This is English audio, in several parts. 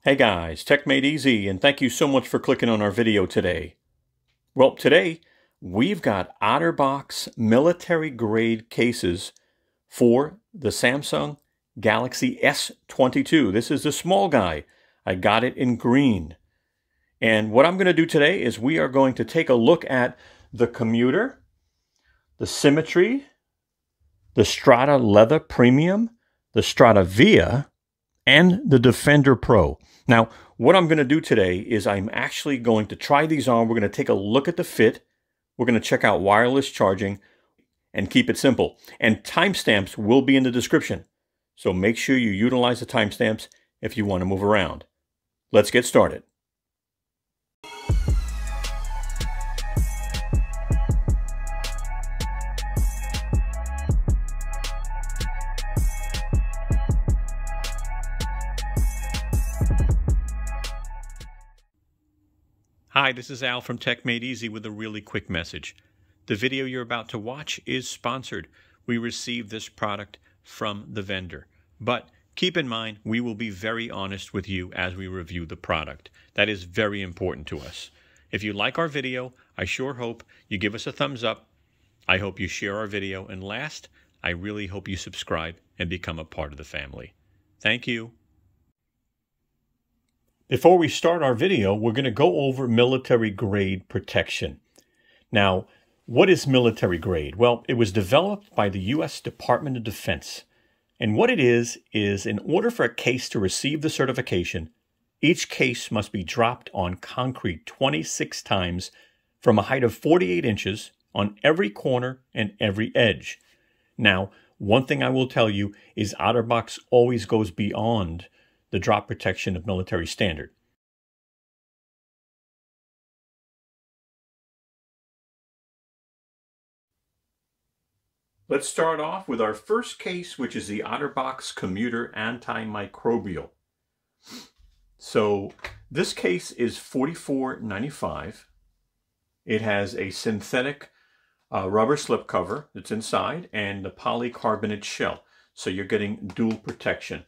Hey guys, Tech Made Easy, and thank you so much for clicking on our video today. Well, today we've got OtterBox military grade cases for the Samsung Galaxy S22. This is the small guy. I got it in green. And what I'm going to do today is we are going to take a look at the Commuter, the Symmetry, the Strata Leather Premium, the Strata Via, and the Defender Pro. Now, what I'm going to do today is I'm actually going to try these on. We're going to take a look at the fit. We're going to check out wireless charging and keep it simple. And timestamps will be in the description. So make sure you utilize the timestamps if you want to move around. Let's get started. Hi, this is Al from Tech Made Easy with a really quick message. The video you're about to watch is sponsored. We received this product from the vendor. But keep in mind, we will be very honest with you as we review the product. That is very important to us. If you like our video, I sure hope you give us a thumbs up. I hope you share our video. And last, I really hope you subscribe and become a part of the family. Thank you. Before we start our video, we're going to go over military grade protection. Now, what is military grade? Well, it was developed by the U.S. Department of Defense. And what it is in order for a case to receive the certification, each case must be dropped on concrete 26 times from a height of 48 inches on every corner and every edge. Now, one thing I will tell you is OtterBox always goes beyond the drop protection of military standard. Let's start off with our first case, which is the OtterBox Commuter Antimicrobial. So this case is $44.95. It has a synthetic rubber slipcover that's inside and the polycarbonate shell. So you're getting dual protection.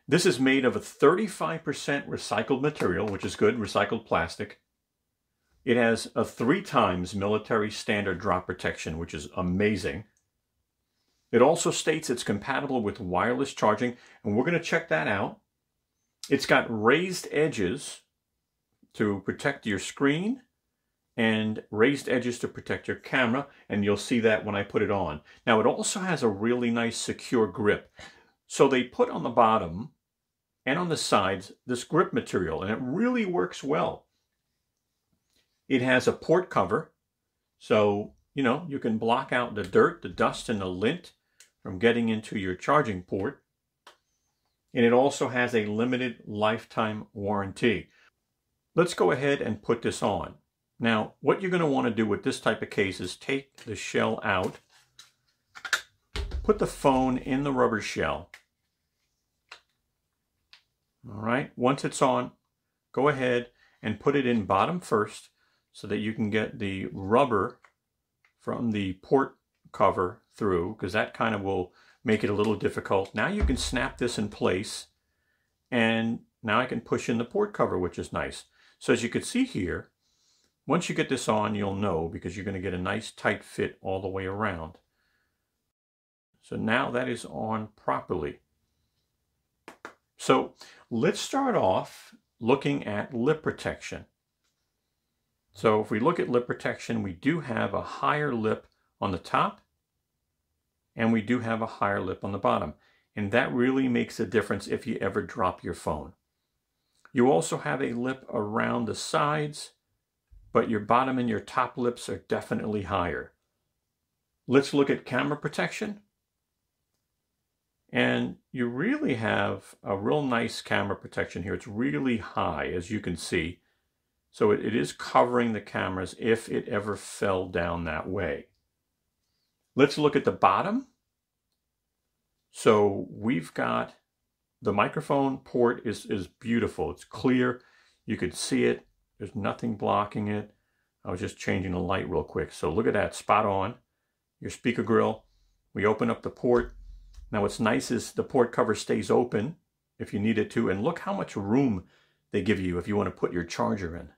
This is made of a 35% recycled material, which is good, recycled plastic. It has a 3 times military standard drop protection, which is amazing. It also states it's compatible with wireless charging, and we're going to check that out. It's got raised edges to protect your screen and raised edges to protect your camera, and you'll see that when I put it on. Now, it also has a really nice secure grip. So they put on the bottom and on the sides this grip material, and it really works well. It has a port cover, so you can block out the dirt, the dust, and the lint from getting into your charging port. And it also has a limited lifetime warranty. Let's go ahead and put this on. Now, what you're going to want to do with this type of case is take the shell out, put the phone in the rubber shell. All right, once it's on, go ahead and put it in bottom first so that you can get the rubber from the port cover through, because that kind of will make it a little difficult. Now you can snap this in place, and now I can push in the port cover, which is nice. So as you can see here, once you get this on, you'll know, because you're going to get a nice tight fit all the way around. So now that is on properly. So let's start off looking at lip protection. So if we look at lip protection, we do have a higher lip on the top, and we do have a higher lip on the bottom. And that really makes a difference if you ever drop your phone. You also have a lip around the sides, but your bottom and your top lips are definitely higher. Let's look at camera protection. And you really have a real nice camera protection here. It's really high, as you can see. So it is covering the cameras if it ever fell down that way. Let's look at the bottom. So we've got the microphone port is beautiful. It's clear. You can see it. There's nothing blocking it. I was just changing the light real quick. So look at that, spot on. Your speaker grill. We open up the port. Now what's nice is the port cover stays open if you needed to. And look how much room they give you if you want to put your charger in.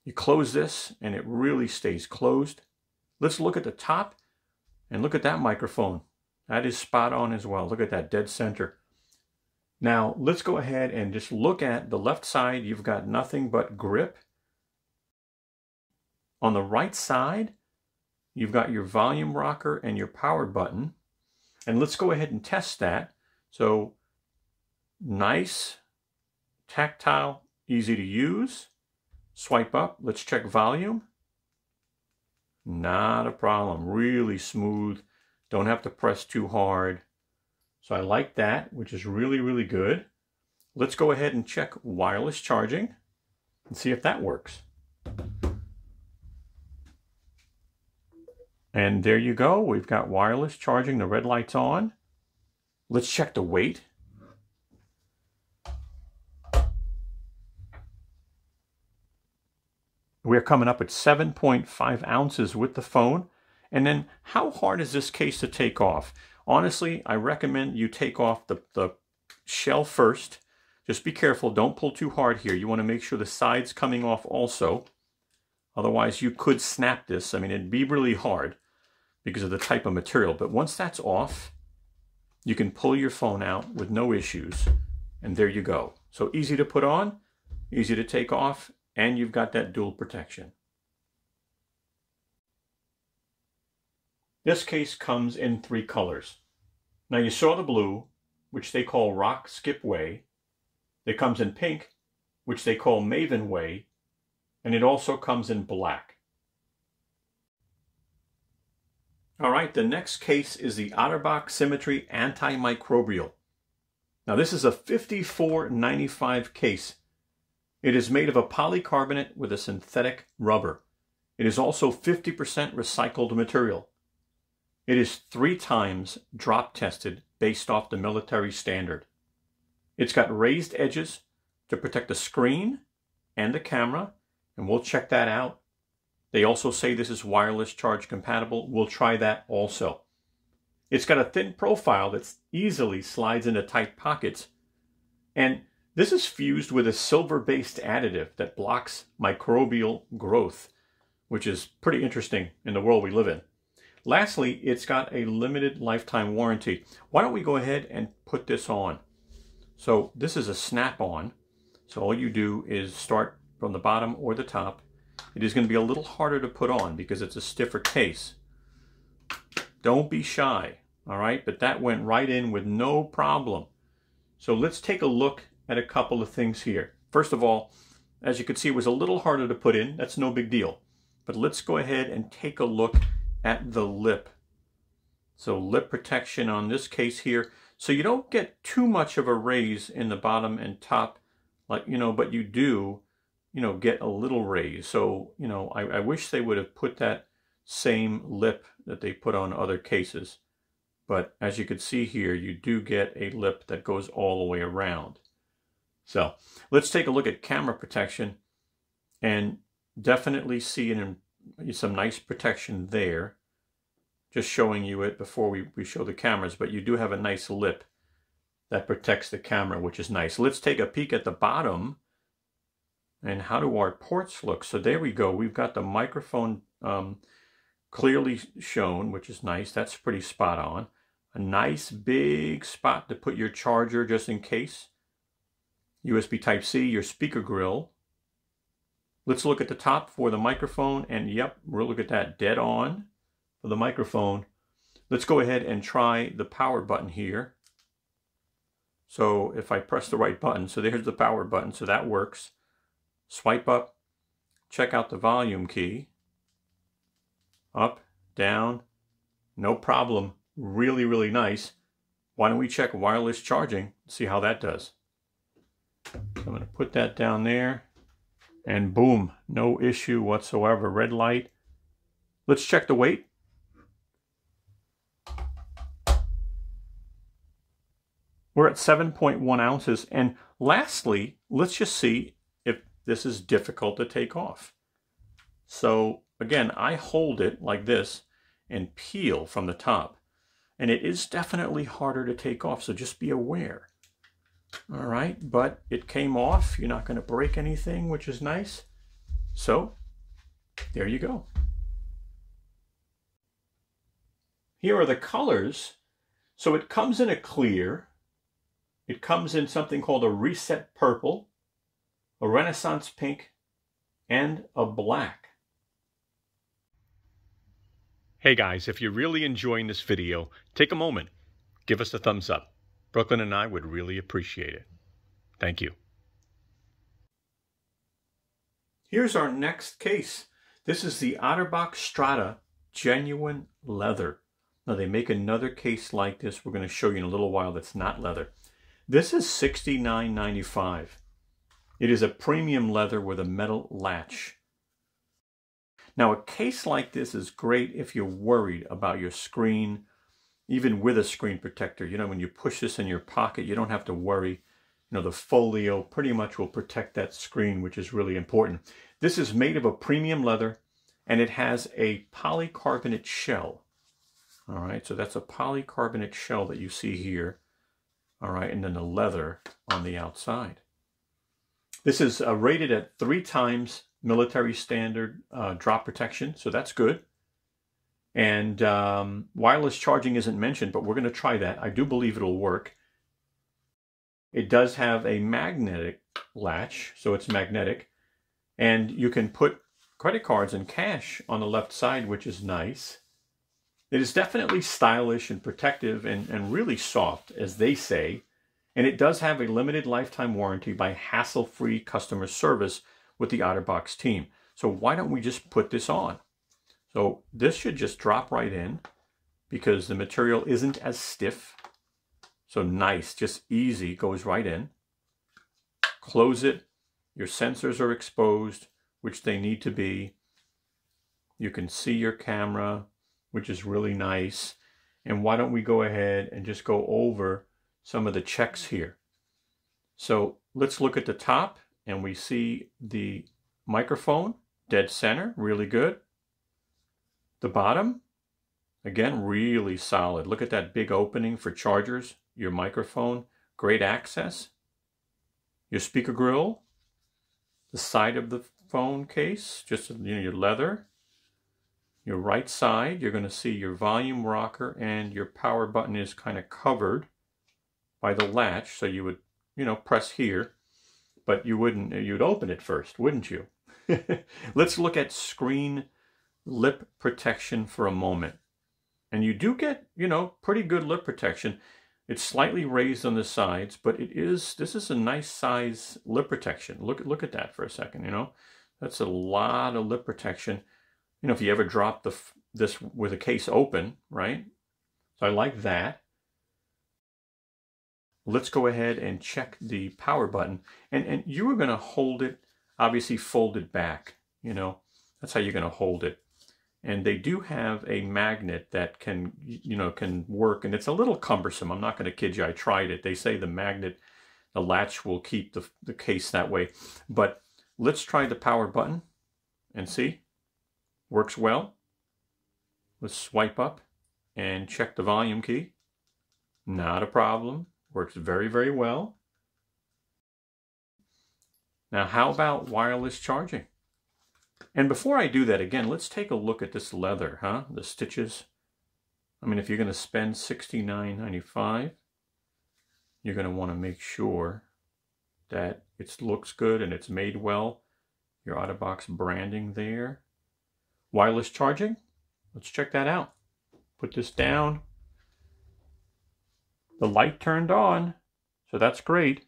You close this and it really stays closed. Let's look at the top and look at that microphone. That is spot on as well. Look at that, dead center. Now let's go ahead and just look at the left side. You've got nothing but grip. On the right side, you've got your volume rocker and your power button. And let's go ahead and test that. So nice, tactile, easy to use. Swipe up, let's check volume. Not a problem, really smooth. Don't have to press too hard. So I like that, which is really, really good. Let's go ahead and check wireless charging and see if that works. And there you go, we've got wireless charging, the red light's on. Let's check the weight. We're coming up at 7.5 ounces with the phone. And then how hard is this case to take off? Honestly, I recommend you take off the shell first. Just be careful, don't pull too hard here. You want to make sure the side's coming off also. Otherwise you could snap this. I mean, it'd be really hard because of the type of material. But once that's off, you can pull your phone out with no issues. And there you go. So easy to put on, easy to take off, and you've got that dual protection. This case comes in 3 colors. Now you saw the blue, which they call Rock Skip Way. It comes in pink, which they call Maven Way. And it also comes in black. All right, the next case is the Otterbach Symmetry Antimicrobial. Now this is a $54.95 case. It is made of a polycarbonate with a synthetic rubber. It is also 50% recycled material. It is 3 times drop tested based off the military standard. It's got raised edges to protect the screen and the camera, and we'll check that out. They also say this is wireless charge compatible. We'll try that also. It's got a thin profile that easily slides into tight pockets. And this is fused with a silver-based additive that blocks microbial growth, which is pretty interesting in the world we live in. Lastly, it's got a limited lifetime warranty. Why don't we go ahead and put this on? So this is a snap-on. So all you do is start from the bottom or the top. It is going to be a little harder to put on because it's a stiffer case. Don't be shy, all right? But that went right in with no problem. So let's take a look at a couple of things here. First of all, as you can see, it was a little harder to put in. That's no big deal. But let's go ahead and take a look at the lip. So lip protection on this case here. So you don't get too much of a raise in the bottom and top, like, but you do, get a little raise. So, I wish they would have put that same lip that they put on other cases. But as you can see here, you do get a lip that goes all the way around. So let's take a look at camera protection and definitely see some nice protection there. Just showing you it before we show the cameras, but you do have a nice lip that protects the camera, which is nice. Let's take a peek at the bottom. And how do our ports look? So there we go. We've got the microphone clearly shown, which is nice. That's pretty spot on. A nice big spot to put your charger just in case. USB Type-C, your speaker grill. Let's look at the top for the microphone. And yep, we'll look at that, dead on for the microphone. Let's go ahead and try the power button here. So if I press the right button, so there's the power button, so that works. Swipe up, check out the volume key. Up, down, no problem. Really, really nice. Why don't we check wireless charging, see how that does. So I'm going to put that down there, and boom, no issue whatsoever. Red light. Let's check the weight. We're at 7.1 ounces. And lastly, let's just see if this is difficult to take off. So again, I hold it like this and peel from the top. And it is definitely harder to take off, so just be aware. All right, but it came off. You're not going to break anything, which is nice. So there you go. Here are the colors. So it comes in a clear. It comes in something called a reset purple, a Renaissance pink, and a black. Hey guys, if you're really enjoying this video, take a moment, give us a thumbs up. Brooklyn and I would really appreciate it. Thank you. Here's our next case. This is the Otterbox Strata Genuine Leather. Now they make another case like this. We're going to show you in a little while that's not leather. This is $69.95. It is a premium leather with a metal latch. Now a case like this is great if you're worried about your screen, even with a screen protector. You know, when you push this in your pocket, you don't have to worry. You know, the folio pretty much will protect that screen, which is really important. This is made of a premium leather, and it has a polycarbonate shell. All right, so that's a polycarbonate shell that you see here. All right, and then the leather on the outside. This is rated at 3 times military standard drop protection, so that's good. And wireless charging isn't mentioned, but we're going to try that. I do believe it'll work. It does have a magnetic latch, so it's magnetic. And you can put credit cards and cash on the left side, which is nice. It is definitely stylish and protective and really soft, as they say. And it does have a limited lifetime warranty by hassle-free customer service with the Otterbox team. So why don't we just put this on? So this should just drop right in because the material isn't as stiff. So nice, just easy, goes right in. Close it. Your sensors are exposed, which they need to be. You can see your camera, which is really nice. And why don't we go ahead and just go over some of the checks here. So let's look at the top, and we see the microphone, dead center, really good. The bottom, again, really solid. Look at that big opening for chargers, your microphone, great access. Your speaker grill, the side of the phone case, just your leather. Your right side, you're going to see your volume rocker, and your power button is kind of covered by the latch, so you would, press here, but you'd open it first, wouldn't you? Let's look at screen lip protection for a moment. And you do get, pretty good lip protection. It's slightly raised on the sides, but this is a nice size lip protection. Look at that for a second, That's a lot of lip protection. If you ever drop this with a case open, right? So I like that. Let's go ahead and check the power button. And you are going to hold it, obviously folded back, That's how you're going to hold it. And they do have a magnet that can work, and it's a little cumbersome. I'm not going to kid you, I tried it. They say the latch will keep the case that way. But let's try the power button and see. Works well. Let's swipe up and check the volume key. Not a problem. Works very, very well. Now, how about wireless charging? And before I do that, again, let's take a look at this leather, the stitches. I mean, if you're going to spend $69.95, you're going to want to make sure that it looks good and it's made well. Your Otterbox branding there. Wireless charging, let's check that out. Put this down. The light turned on, so that's great.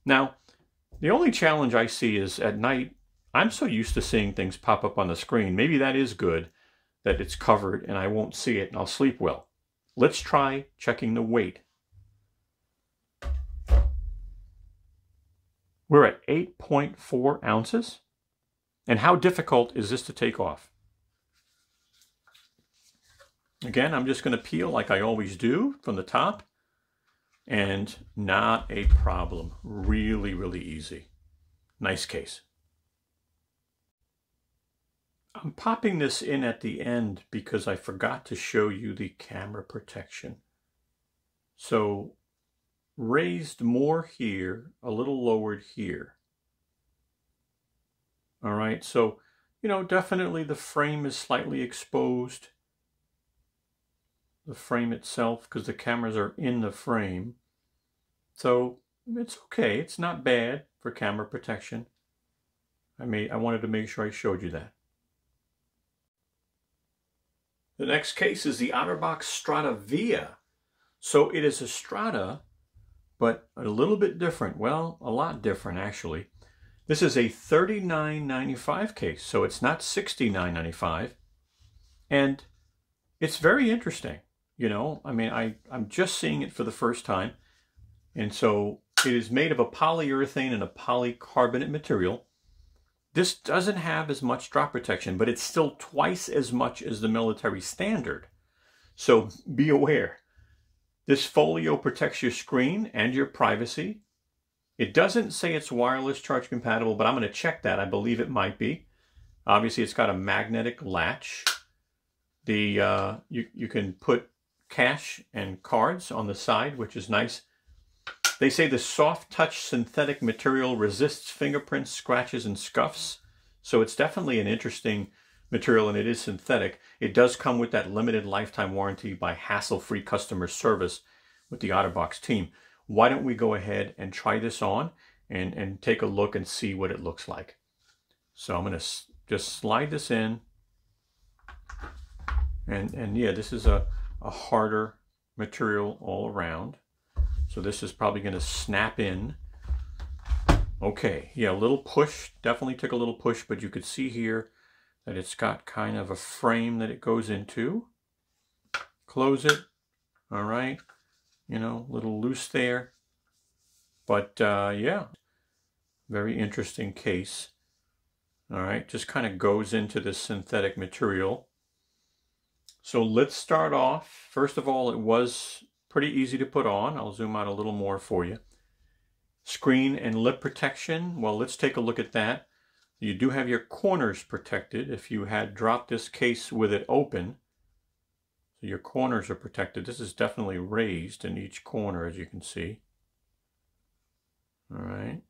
Now, the only challenge I see is at night, I'm so used to seeing things pop up on the screen. Maybe that is good, that it's covered and I won't see it and I'll sleep well. Let's try checking the weight. We're at 8.4 ounces. And how difficult is this to take off? Again, I'm just going to peel like I always do from the top. And not a problem. Really, really easy. Nice case. I'm popping this in at the end because I forgot to show you the camera protection. So raised more here, a little lowered here. All right, so, you know, definitely the frame is slightly exposed. The frame itself, because the cameras are in the frame. So it's okay. It's not bad for camera protection. I wanted to make sure I showed you that. The next case is the OtterBox Strata Via. So it is a Strata, but a little bit different. Well, a lot different actually. This is a $39.95 case, so it's not $69.95. And it's very interesting. You know, I mean, I'm just seeing it for the first time. And so it is made of a polyurethane and a polycarbonate material. This doesn't have as much drop protection, but it's still twice as much as the military standard. So be aware. This folio protects your screen and your privacy. It doesn't say it's wireless charge compatible, but I'm going to check that. I believe it might be. Obviously, it's got a magnetic latch. You can put cash and cards on the side, which is nice. They say the soft touch synthetic material resists fingerprints, scratches, and scuffs. So it's definitely an interesting material, and it is synthetic. It does come with that limited lifetime warranty by hassle-free customer service with the OtterBox team. Why don't we go ahead and try this on and take a look and see what it looks like. So I'm going to just slide this in. And yeah, this is a harder material all around. So this is probably going to snap in. Okay, yeah, a little push, definitely took a little push, but you could see here that it's got kind of a frame that it goes into. Close it, all right, you know, a little loose there. But yeah, very interesting case. All right, just kind of goes into this synthetic material. So let's start off. First of all, it was pretty easy to put on. I'll zoom out a little more for you. Screen and lip protection. Well, let's take a look at that. You do have your corners protected if you had dropped this case with it open. So your corners are protected. This is definitely raised in each corner, as you can see. All right.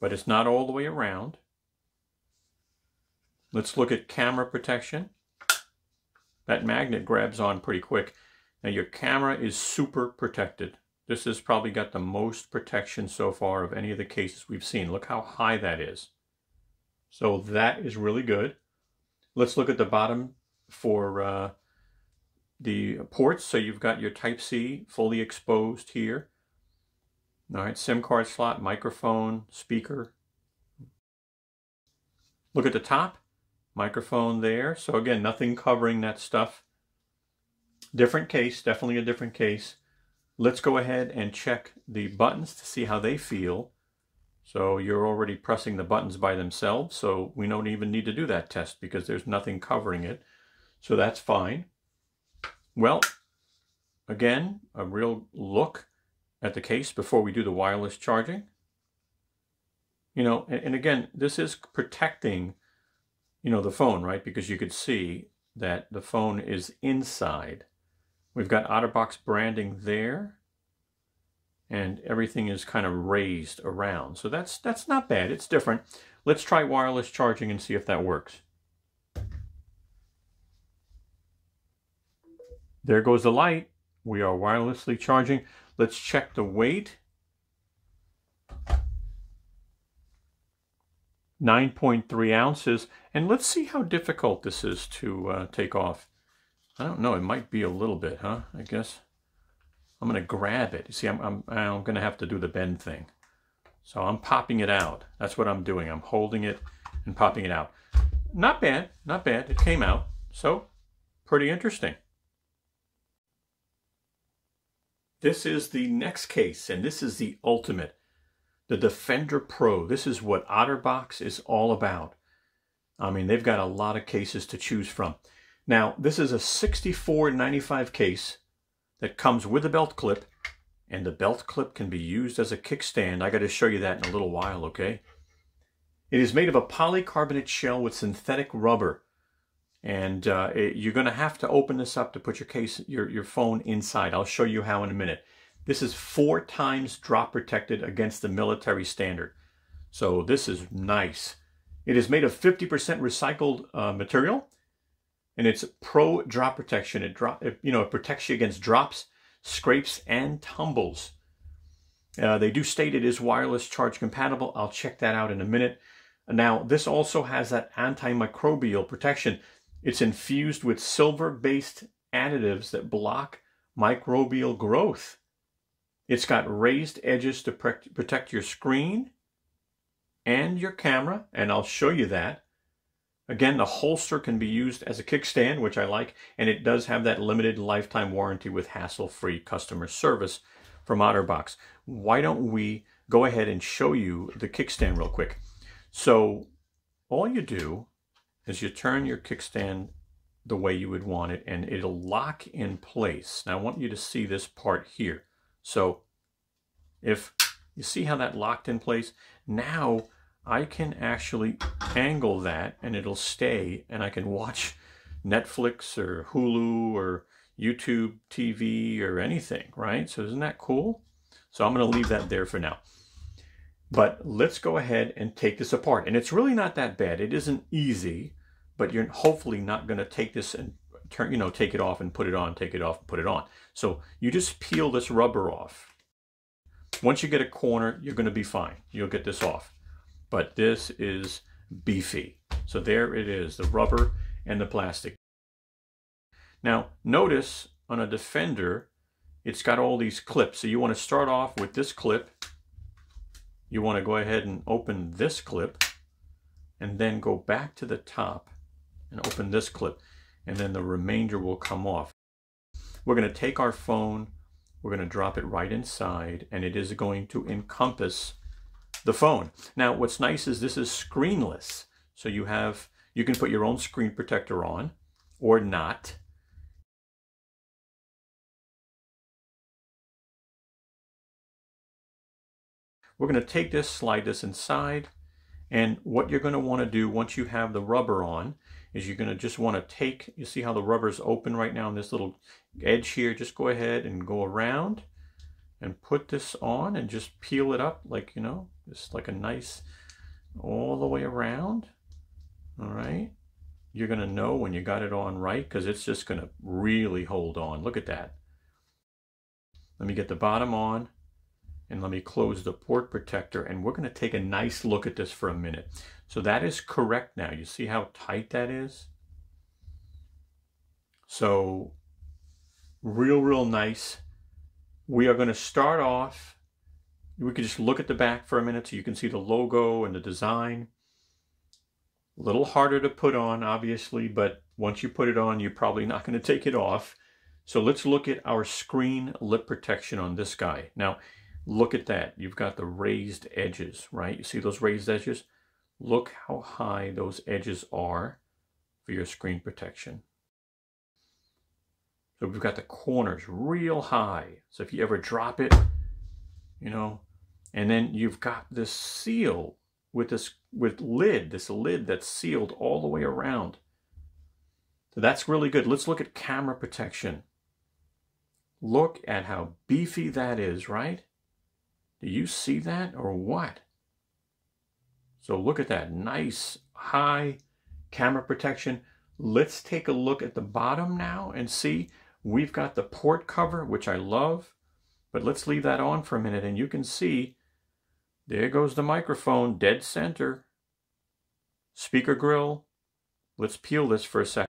But it's not all the way around. Let's look at camera protection. That magnet grabs on pretty quick. Now your camera is super protected. This has probably got the most protection so far of any of the cases we've seen. Look how high that is. So that is really good. Let's look at the bottom for the ports. So you've got your Type-C fully exposed here. All right, SIM card slot, microphone, speaker. Look at the top. Microphone there. So again, nothing covering that stuff. Different case, definitely a different case. Let's go ahead and check the buttons to see how they feel. So you're already pressing the buttons by themselves, so we don't even need to do that test because there's nothing covering it. So that's fine. Well, again, a real look at the case before we do the wireless charging. You know, and again, this is protecting, you know, the phone, right? Because you could see that the phone is inside. We've got OtterBox branding there, and everything is kind of raised around. So that's not bad. It's different. Let's try wireless charging and see if that works. There goes the light. We are wirelessly charging. Let's check the weight. 9.3 ounces. And let's see how difficult this is to take off. I don't know. It might be a little bit, huh? I guess. I'm going to grab it. You see, I'm going to have to do the bend thing. So I'm popping it out. That's what I'm doing. I'm holding it and popping it out. Not bad. Not bad. It came out. So pretty interesting. This is the next case, and this is the ultimate. The Defender Pro. This is what OtterBox is all about. I mean, they've got a lot of cases to choose from. Now, this is a $64.95 case that comes with a belt clip, and the belt clip can be used as a kickstand. I got to show you that in a little while, okay? It is made of a polycarbonate shell with synthetic rubber, and you're going to have to open this up to put your phone inside. I'll show you how in a minute. This is 4 times drop protected against the military standard. So this is nice. It is made of 50% recycled material, and it's pro drop protection. It protects you against drops, scrapes, and tumbles. They do state it is wireless charge compatible. I'll check that out in a minute. Now, this also has that antimicrobial protection. It's infused with silver-based additives that block microbial growth. It's got raised edges to protect your screen and your camera, and I'll show you that. Again, the holster can be used as a kickstand, which I like, and it does have that limited lifetime warranty with hassle-free customer service from OtterBox. Why don't we go ahead and show you the kickstand real quick? So all you do is you turn your kickstand the way you would want it, and it'll lock in place. Now I want you to see this part here. So if you see how that locked in place, now I can actually angle that and it'll stay, and I can watch Netflix or Hulu or YouTube TV or anything, right? So isn't that cool? So I'm going to leave that there for now. But let's go ahead and take this apart. And it's really not that bad. It isn't easy, but you're hopefully not going to take this and take it off and put it on, take it off and put it on. So you just peel this rubber off. Once you get a corner, you're going to be fine. You'll get this off. But this is beefy. So there it is, the rubber and the plastic. Now, notice on a Defender, it's got all these clips. So you want to start off with this clip. You want to go ahead and open this clip, and then go back to the top and open this clip, and then the remainder will come off. We're going to take our phone, we're going to drop it right inside, and it is going to encompass the phone. Now, what's nice is this is screenless. So you can put your own screen protector on or not. We're going to take this, slide this inside, and what you're going to want to do once you have the rubber on is you're going to just want to take, you see how the rubber's open right now on this little edge here, just go ahead and go around and put this on and just peel it up like, just like a nice, all the way around. All right. You're going to know when you got it on right, because it's just going to really hold on. Look at that. Let me get the bottom on, and let me close the port protector, and we're going to take a nice look at this for a minute. So that is correct now. You see how tight that is? So real nice. We are going to start off, we could just look at the back for a minute so you can see the logo and the design. A little harder to put on, obviously, but once you put it on, you're probably not going to take it off. So let's look at our screen lip protection on this guy. Now, look at that. You've got the raised edges, right? You see those raised edges? Look how high those edges are for your screen protection. So we've got the corners real high. So if you ever drop it, and then you've got this seal with this lid that's sealed all the way around. So that's really good. Let's look at camera protection. Look at how beefy that is, right? Do you see that or what? So look at that nice high camera protection. Let's take a look at the bottom now and see. We've got the port cover, which I love, but let's leave that on for a minute, and you can see there goes the microphone, dead center. Speaker grill. Let's peel this for a second.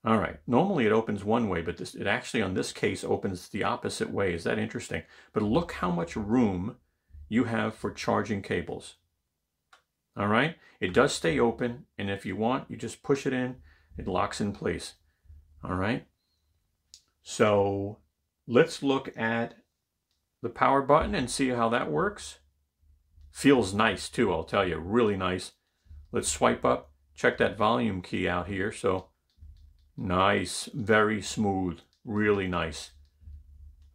All right, normally it opens one way, but it actually on this case opens the opposite way. Is that interesting? But look how much room you have for charging cables. All right, it does stay open, and if you want, you just push it in, it locks in place. All right, so let's look at the power button and see how that works. Feels nice too, I'll tell you, really nice. Let's swipe up, check that volume key out here. So nice, very smooth, really nice.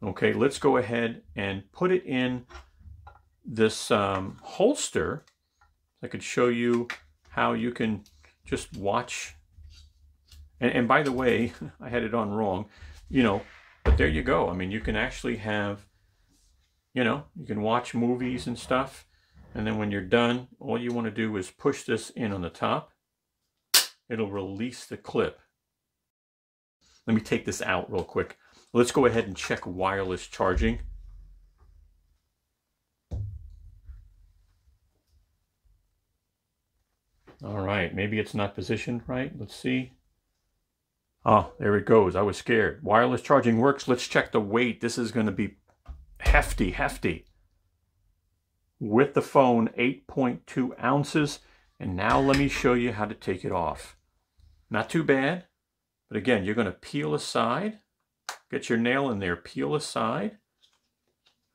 Okay, let's go ahead and put it in this holster. I could show you how you can just watch And by the way, I had it on wrong, you know, but there you go. I mean, you can actually have, you know, you can watch movies and stuff. And then when you're done, all you want to do is push this in on the top. It'll release the clip. Let me take this out real quick. Let's go ahead and check wireless charging. All right, maybe it's not positioned right. Let's see. Oh, there it goes. I was scared. Wireless charging works. Let's check the weight. This is going to be hefty. With the phone, 8.2 ounces. And now let me show you how to take it off. Not too bad. But again, you're going to peel aside. Get your nail in there. Peel aside.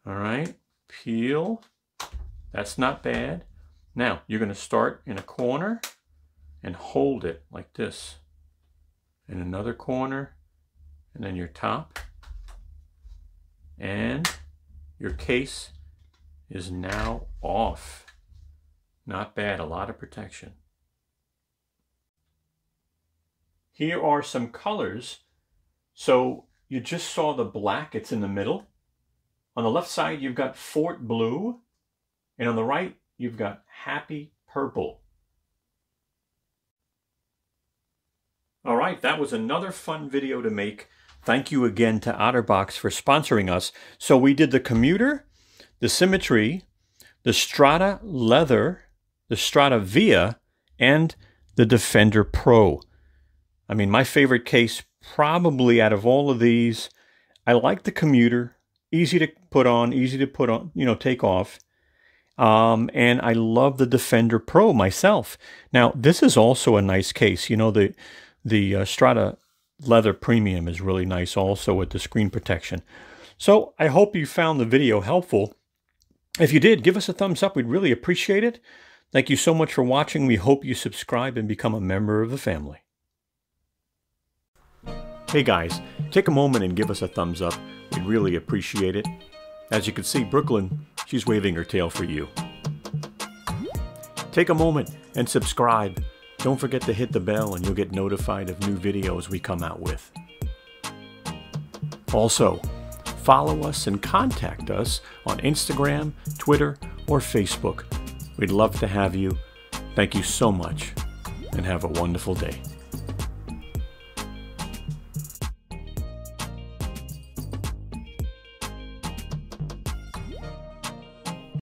All right. Peel. That's not bad. Now, you're going to start in a corner and hold it like this. In another corner. And then your top. And your case is now off. Not bad, a lot of protection. Here are some colors. So you just saw the black, it's in the middle. On the left side, you've got Fort Blue. And on the right, you've got Happy Purple. All right, that was another fun video to make. Thank you again to OtterBox for sponsoring us. So we did the Commuter, the Symmetry, the Strata Leather, the Strata Via, and the Defender Pro. I mean, my favorite case probably out of all of these, I like the Commuter. Easy to put on, you know, take off. And I love the Defender Pro myself. Now, this is also a nice case. You know, the Strata Leather Premium is really nice also with the screen protection. So I hope you found the video helpful. If you did, give us a thumbs up. We'd really appreciate it. Thank you so much for watching. We hope you subscribe and become a member of the family. Hey guys, take a moment and give us a thumbs up. We'd really appreciate it. As you can see, Brooklyn, she's waving her tail for you. Take a moment and subscribe. Don't forget to hit the bell and you'll get notified of new videos we come out with. Also, follow us and contact us on Instagram, Twitter, or Facebook. We'd love to have you. Thank you so much and have a wonderful day.